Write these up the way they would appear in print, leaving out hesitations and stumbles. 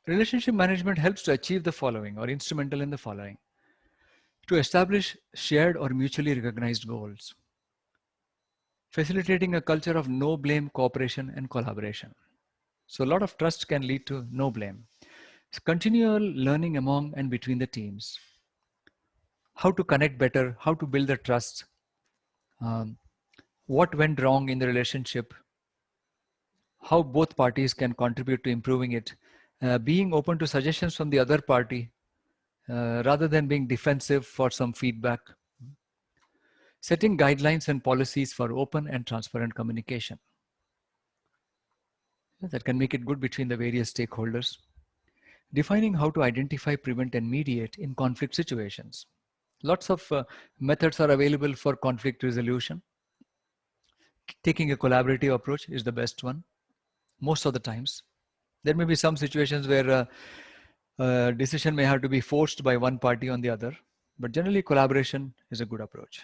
Relationship management helps to achieve the following or instrumental in the following: to establish shared or mutually recognized goals, facilitating a culture of no blame, cooperation, and collaboration. So, a lot of trust can lead to no blame. Continual learning among and between the teams, how to connect better, how to build the trust, um, what went wrong in the relationship, how both parties can contribute to improving it, being open to suggestions from the other party rather than being defensive for some feedback, setting guidelines and policies for open and transparent communication that can make it good between the various stakeholders, defining how to identify, prevent, and mediate in conflict situations. Lots of methods are available for conflict resolution. Taking a collaborative approach is the best one most of the times. There may be some situations where a decision may have to be forced by one party on the other, but generally collaboration is a good approach.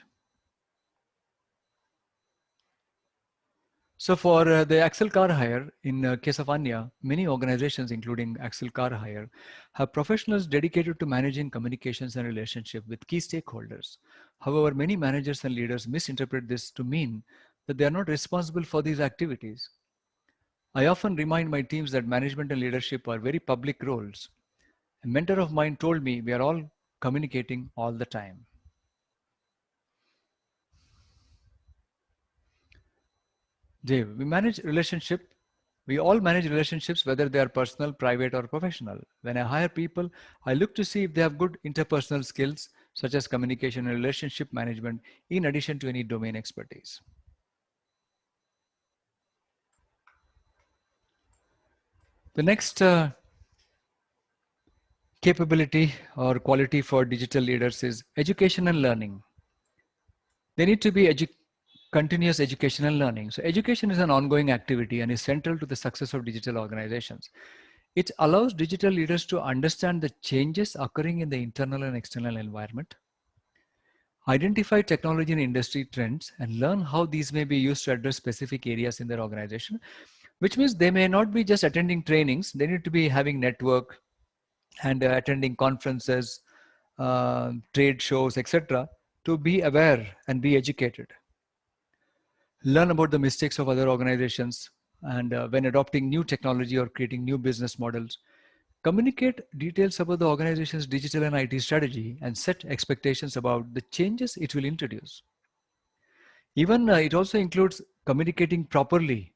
So for the Axel car hire, in case of Anya, many organizations, including Axel car hire, have professionals dedicated to managing communications and relationship with key stakeholders. However, many managers and leaders misinterpret this to mean that they are not responsible for these activities. I often remind my teams that management and leadership are very public roles. A mentor of mine told me we are all communicating all the time. Dave, we all manage relationships, whether they are personal, private, or professional. When I hire people, I look to see if they have good interpersonal skills, such as communication and relationship management, in addition to any domain expertise. The next capability or quality for digital leaders is education and learning. They need to be continuous education and learning. So education is an ongoing activity and is central to the success of digital organizations. It allows digital leaders to understand the changes occurring in the internal and external environment, identify technology and industry trends, and learn how these may be used to address specific areas in their organization, which means they may not be just attending trainings, they need to be having network and attending conferences, trade shows, etc., to be aware and be educated. Learn about the mistakes of other organizations, and when adopting new technology or creating new business models, communicate details about the organization's digital and IT strategy and set expectations about the changes it will introduce. Even it also includes communicating properly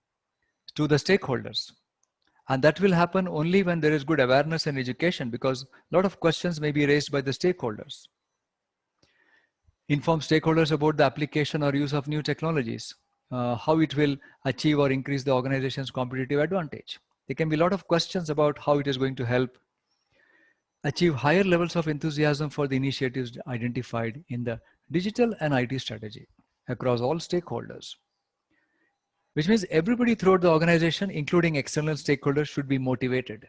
to the stakeholders. And that will happen only when there is good awareness and education, because a lot of questions may be raised by the stakeholders. Inform stakeholders about the application or use of new technologies, how it will achieve or increase the organization's competitive advantage. There can be a lot of questions about how it is going to help achieve higher levels of enthusiasm for the initiatives identified in the digital and IT strategy across all stakeholders, which means everybody throughout the organization, including external stakeholders, should be motivated.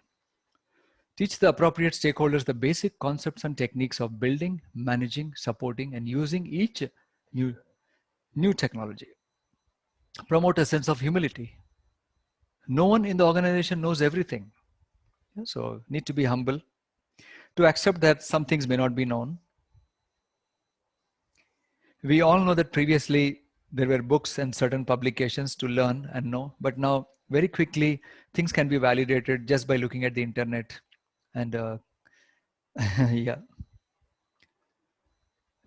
Teach the appropriate stakeholders the basic concepts and techniques of building, managing, supporting, and using each new technology. Promote a sense of humility. No one in the organization knows everything. So need to be humble to accept that some things may not be known. We all know that previously there were books and certain publications to learn and know, but now very quickly things can be validated just by looking at the internet. And yeah.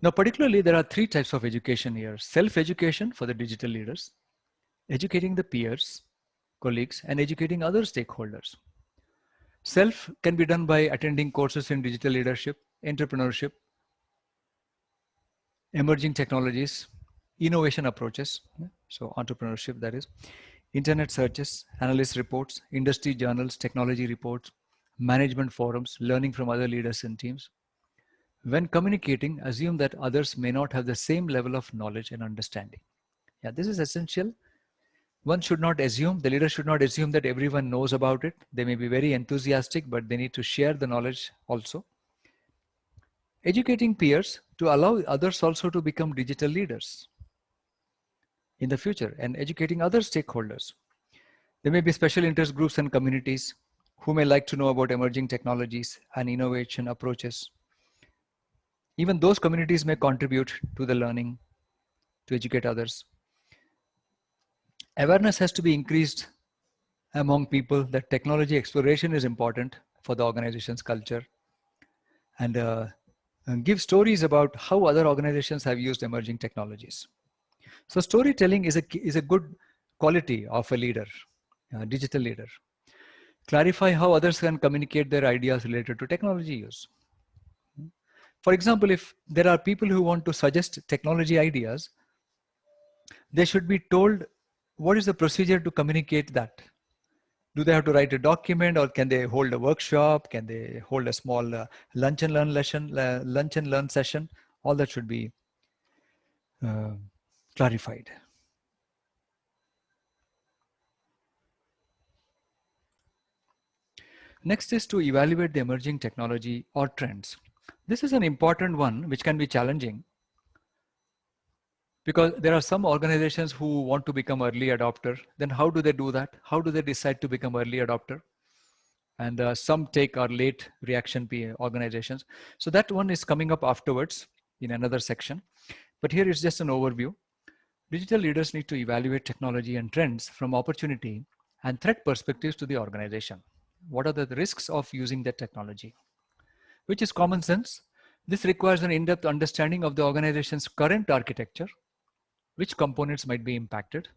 Now, particularly, there are three types of education here: self-education for the digital leaders, educating the peers, colleagues, and educating other stakeholders. Self can be done by attending courses in digital leadership, entrepreneurship, emerging technologies, innovation approaches. So entrepreneurship, that is, internet searches, analyst reports, industry journals, technology reports, management forums, learning from other leaders and teams. When communicating, assume that others may not have the same level of knowledge and understanding. Yeah, this is essential. One should not assume, the leader should not assume that everyone knows about it. They may be very enthusiastic, but they need to share the knowledge also. Educating peers to allow others also to become digital leaders in the future, and educating other stakeholders. There may be special interest groups and communities who may like to know about emerging technologies and innovation approaches. Even those communities may contribute to the learning to educate others. Awareness has to be increased among people that technology exploration is important for the organization's culture, and give stories about how other organizations have used emerging technologies. So storytelling is a good quality of a leader, a digital leader. Clarify how others can communicate their ideas related to technology use. For example, if there are people who want to suggest technology ideas, they should be told what is the procedure to communicate that. Do they have to write a document, or can they hold a workshop? Can they hold a small lunch and learn lesson, lunch and learn session? All that should be uh, clarified. Next is to evaluate the emerging technology or trends. This is an important one which can be challenging because there are some organizations who want to become early adopter. Then how do they do that? How do they decide to become early adopter? And some take or late reaction organizations. So that one is coming up afterwards in another section. But here is just an overview. Digital leaders need to evaluate technology and trends from opportunity and threat perspectives to the organization. What are the risks of using that technology? Which is common sense. This requires an in-depth understanding of the organization's current architecture, which components might be impacted.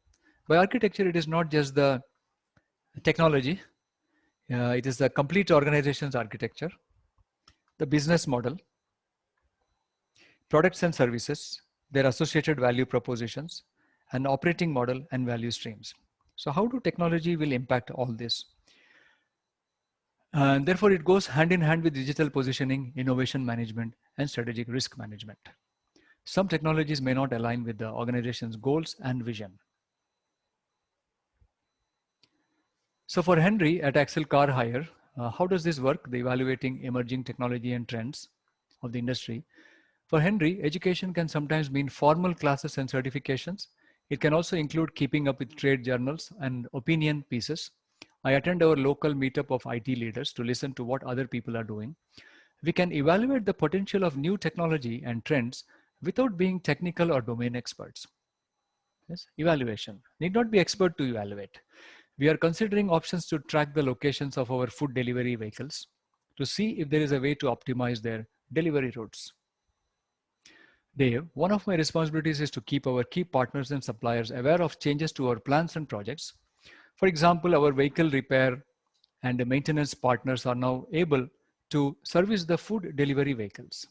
By architecture, it is not just the technology, it is the complete organization's architecture, the business model, products and services, their associated value propositions, and operating model and value streams. So how do technology will impact all this? And therefore, it goes hand in hand with digital positioning, innovation management, and strategic risk management. Some technologies may not align with the organization's goals and vision. So for Henry at Axel Car Hire, how does this work? The evaluating emerging technology and trends of the industry. For Henry, education can sometimes mean formal classes and certifications. It can also include keeping up with trade journals and opinion pieces. I attend our local meetup of IT leaders to listen to what other people are doing. We can evaluate the potential of new technology and trends without being technical or domain experts. Yes, evaluation. Need not be expert to evaluate. We are considering options to track the locations of our food delivery vehicles to see if there is a way to optimize their delivery routes. Dave, one of my responsibilities is to keep our key partners and suppliers aware of changes to our plans and projects. For example, our vehicle repair and maintenance partners are now able to service the food delivery vehicles.